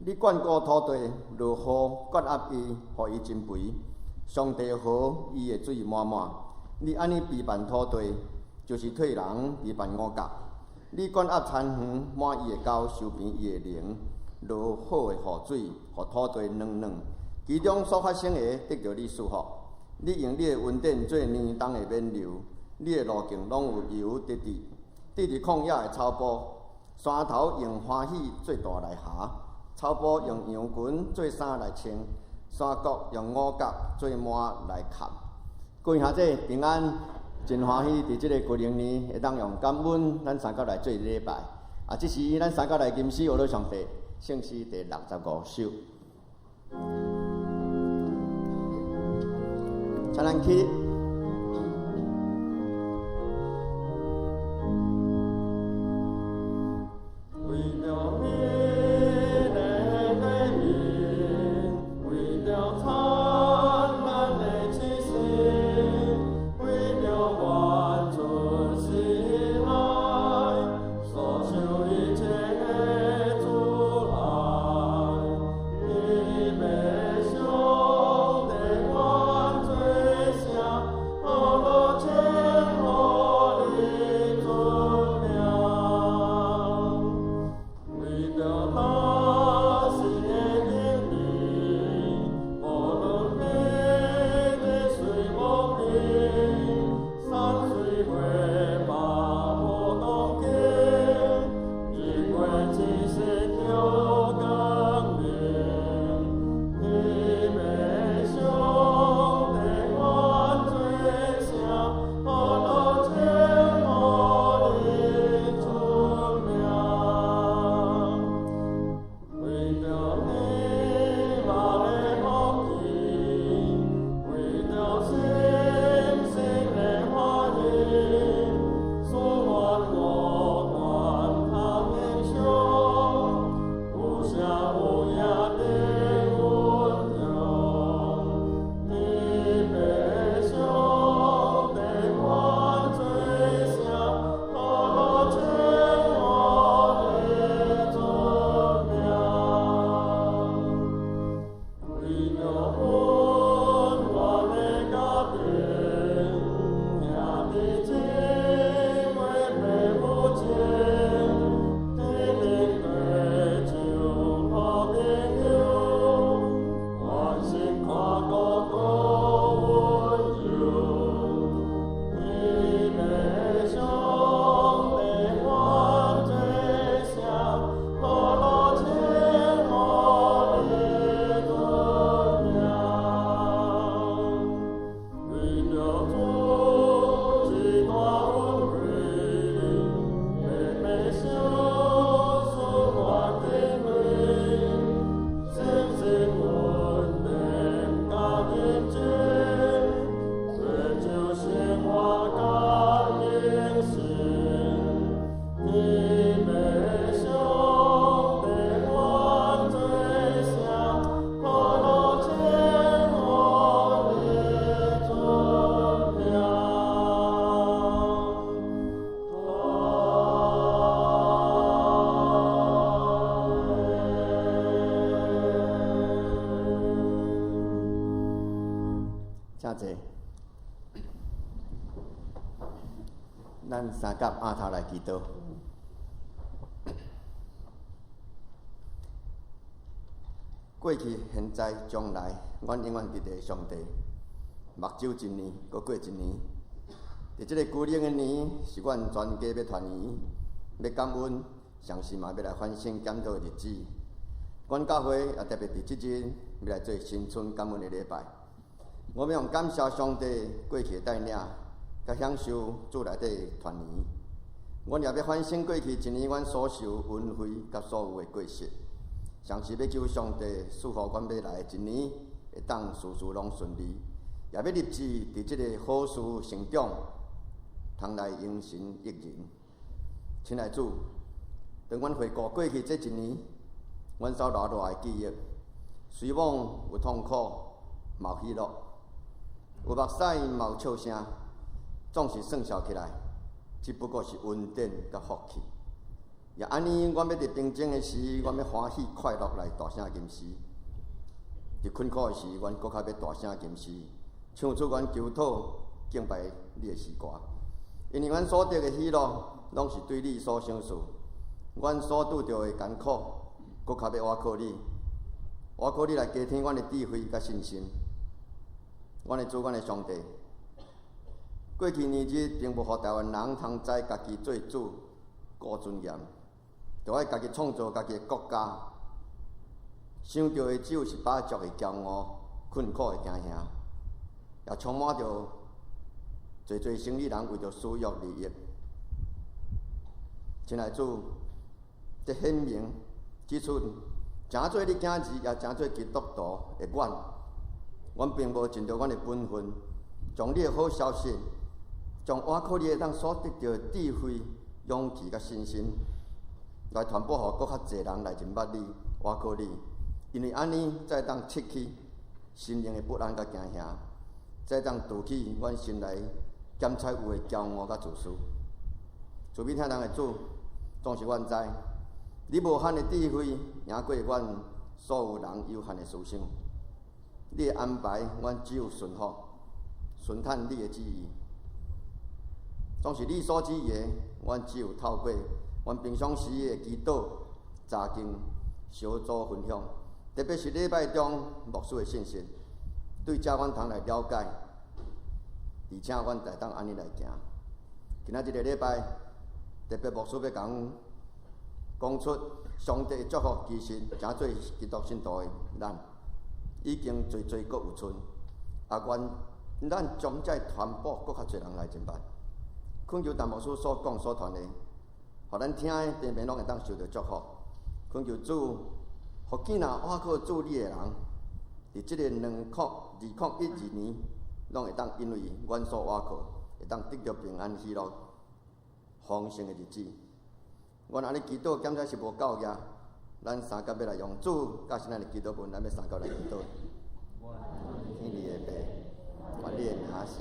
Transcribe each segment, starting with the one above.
你眷顾土地，落雨灌压伊，互伊增肥。上帝好，伊会水满满。你安尼陪伴土地，就是替人陪伴五角。你灌压田园，满伊的沟，收平伊的灵，落好的雨水，互土地软软。其中所发生的，得到你祝福。你用你的温典做年冬的冕旒，你的路径拢有油滴滴。滴伫旷野的草埔，山头用欢喜做大来下，草埔用羊群做衫来穿，山谷用五角做满来盖。各位兄弟平安，真欢喜！伫即个过年年，会当用感恩咱三角来做礼拜。这是咱三角来吟诗学了上帝圣诗第65首。请咱起。咱三甲额头来祈祷。过去、现在、将来，阮永远伫地上帝。目睭一年，搁过一年。伫即个旧年的年，是阮全家要团圆、要感恩，上时嘛要来反省检讨的日子。阮教会也特别伫即日要来做新春感恩的礼拜。我们用感谢上帝过去的带领，甲享受主内底团圆。阮也要反省过去一年阮所受恩惠甲所有的过失。上时要求上帝赐福阮要来一年会当事事拢顺利，也要立志伫即个好事成长，通来应神益人。亲爱主，当阮回顾过去这一年，阮所留落来的记忆，虽往有痛苦，嘛有喜乐，有目屎，嘛有笑声，总是算笑起来，只不过是恩典甲福气。也安尼，阮要伫平静的时，阮要欢喜快乐来大声吟诗；伫困苦的时，阮搁较要大声吟诗，唱出阮求讨敬拜你的诗歌。因为阮所得的喜乐，拢是对你所赏赐。阮所拄着的艰苦，搁较要倚靠你，倚靠你来加添阮的智慧甲信心。阮的主，阮的上帝，过去年日并无互台湾人通知家己做主、顾尊严。就爱家己创造家己的国家，想到的只有是巴族的骄傲、困苦的惊吓，也充满着侪生意人为着私欲利益。亲爱的主，这显明指出，诚做你囝儿，也诚做基督徒的阮并无尽到阮的本分，将你的好消息，将倚靠你当所得到的智慧、勇气甲信心。来传播，互搁较侪人来认捌你、倚靠你，因为安尼才当撤去心灵的不安甲惊吓，才当除去阮心内检测有的骄傲甲自私。慈悲听人的主，总是阮知，你无限的智慧赢过阮所有人有限的思想。你的安排，阮只有顺服、顺探你的旨意。总是你所旨意的，阮只有透过。阮平常时的祈祷、查经、小组分享，特别是礼拜中牧师的信息，对遮阮通来了解，而且阮才当安尼来行。今仔日个礼拜，特别牧师要讲出上帝的祝福，其实诚做基督信徒的咱，已经侪搁有剩，愿咱将这传播，搁较侪人来认捌。恳求陈牧师所讲所传的。互咱听的平平拢会当受到祝福，恳求主，互囝仔倚靠主你的人，伫即个2021年，拢会当因为阮所倚靠，会当得到平安喜乐、丰盛的日子。阮安尼祈祷，检查是无够额，咱三甲要来用主甲是咱的祈祷文，咱要三甲来祈祷。天你的爸，愿你的名是，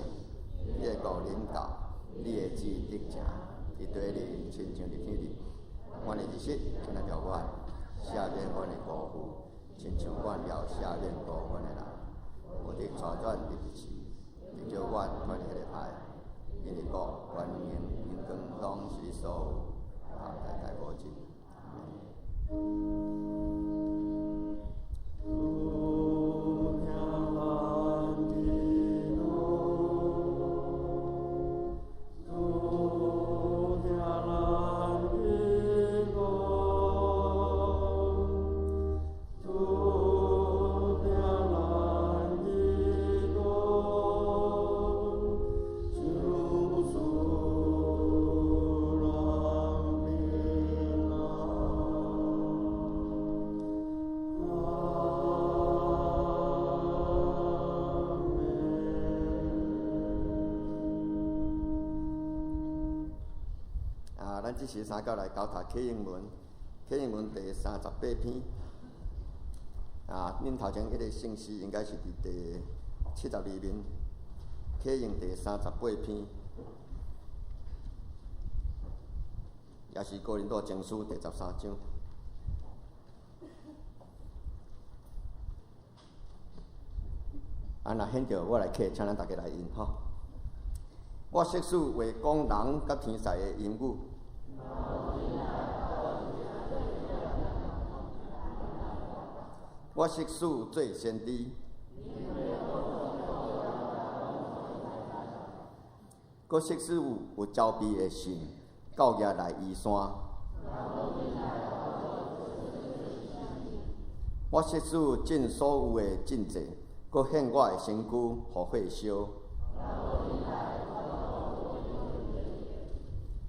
你的国领导，你的旨意得成。伫地里，亲像伫天里。阮的日食，请来调阮，赦免阮的过负，亲像阮也赦免过阮的人。无得带转入日时，就叫阮脱离迄个歹。因为国、权柄、荣光，拢是你所有，代代无尽。咱即时三角来交读启应文，启应文第38篇。恁头前迄个信息应该是伫第72面，启应第38篇，也是哥林多前书第13章。若显着我来刻，请咱大家来印吼。我识使为讲人甲天使的言语。我识使做先知，搁识使有招庇的信，到夜来移山。我识使尽所有的尽责，搁献我的身躯互火烧。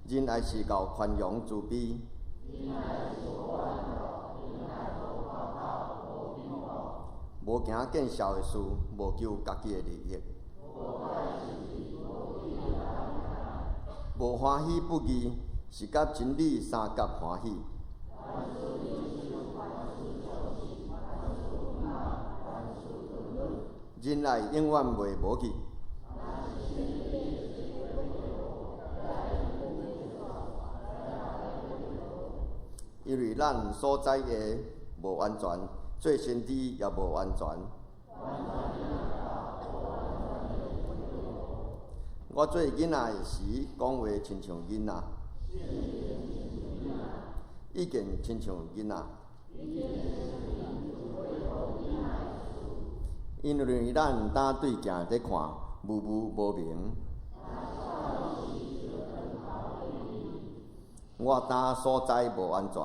仁爱是够宽容慈悲。无行见笑的事，无求家己的利益，无欢喜不义，是甲真理三甲欢喜。仁爱永远袂无去。咱所在的无完全，做身体也无完全。我做囡仔的时，讲话亲像囡仔，已经亲像囡仔。因为咱当对镜在看，模模无明。我当所在无安全。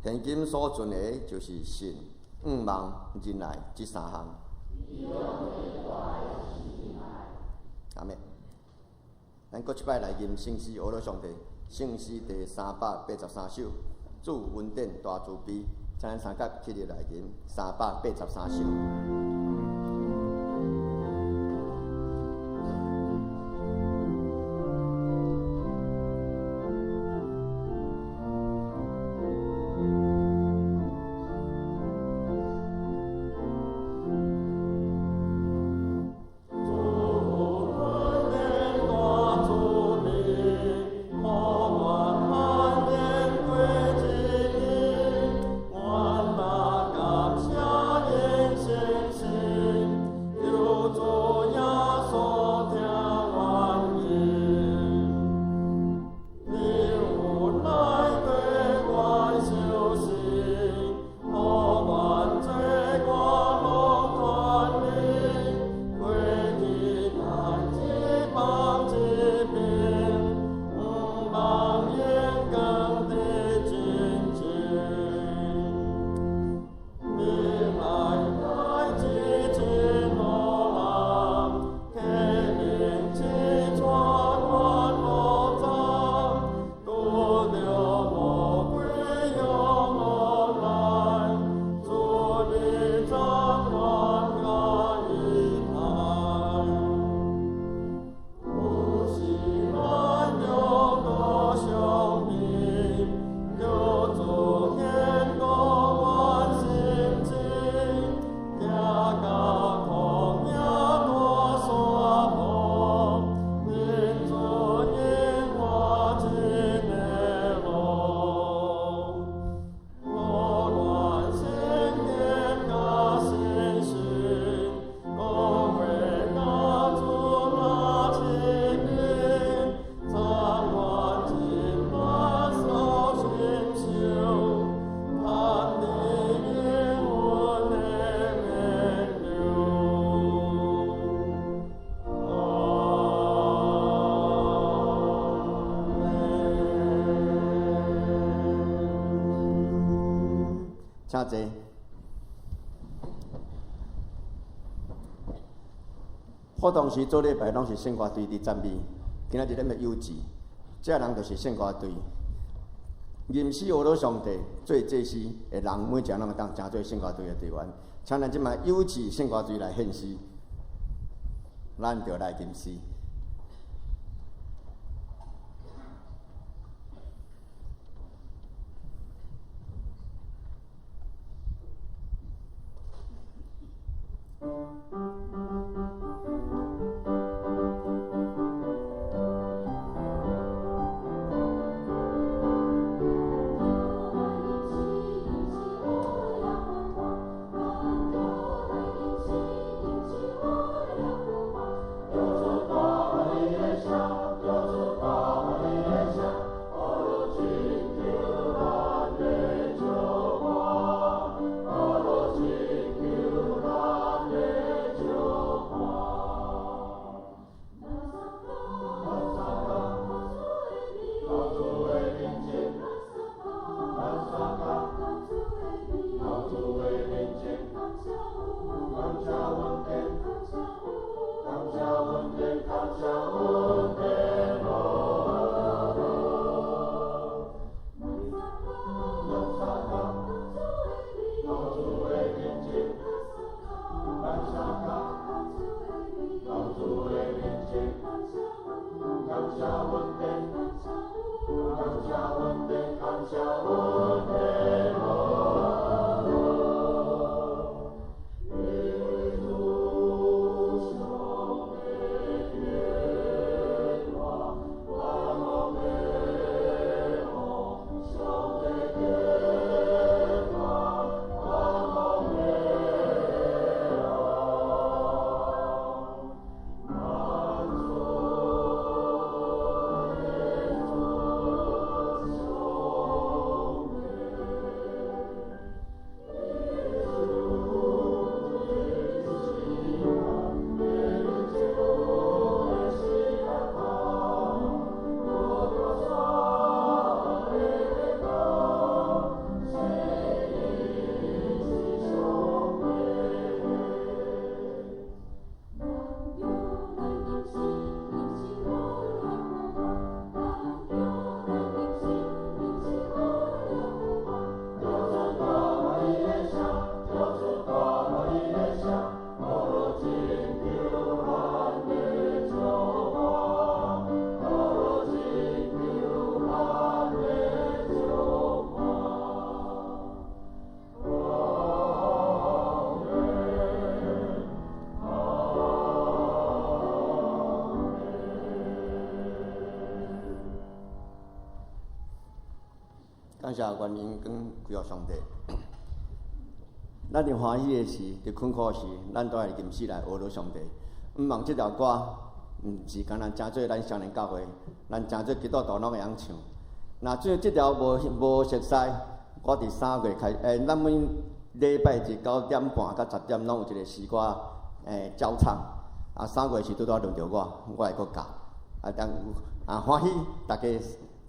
现今所存的就是信、望、忍耐这三项。阿妹，咱搁一摆来吟圣诗，阿罗上帝圣诗第383首。主恩典大慈悲，请咱三角起立来吟383首。请坐。活动时做礼拜拢是圣歌队伫赞美，今仔日咱要幼稚，这人就是圣歌队。吟诗学老上帝做祭司的人，每一个人拢当成做圣歌队的队员。请咱即摆幼稚圣歌队来献诗，咱就来吟诗。感谢原因跟归予上帝。咱伫欢喜的时，伫困苦时，咱都爱吟诗来学罗上帝。毋望即条歌，毋是干那真做咱少年教会，咱真做基督徒拢会晓唱。若即条无熟悉，我伫3月开，咱每礼拜日9点半到10点拢有一个诗歌教唱。3月是拄拄轮到我会搁教。欢喜，大家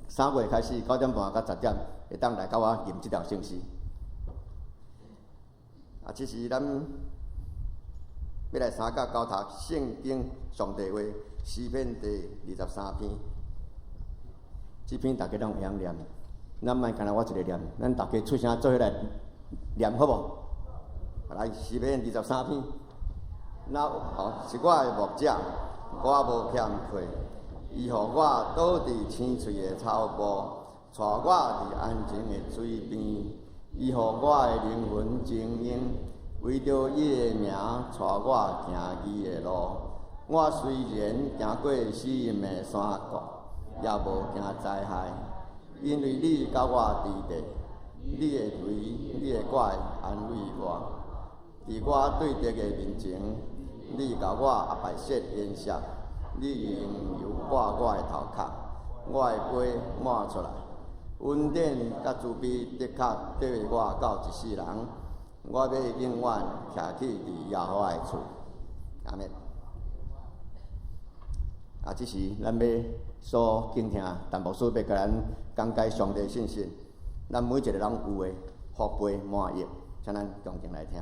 3月开始9点半到10点，会当来甲我吟即条圣诗。这是咱要来相甲交读圣经上帝话诗篇第23篇。这篇大家拢会晓念，咱莫干那我一个念，咱大家出声做伙来念好无？来诗篇23篇。是我的牧者，我无欠亏。伊予我倒伫青翠的草坡，带我伫安静的水边。伊予我的灵魂静音，为着伊的名，带我行伊的路。我虽然行过死荫的山谷，也无惊灾害，因为你甲我伫地，你的腿、你的拐安慰我。伫我对敌的面前，你甲我白色颜色，你用油抹我的头壳，我的杯满出来。恩典甲慈悲的确缀我到一世人，我要永远徛起伫耶和华的厝。阿们。这时咱要所敬听，但牧师要甲咱讲解上帝信息，咱每一个人有诶福杯满溢，请咱共同来听。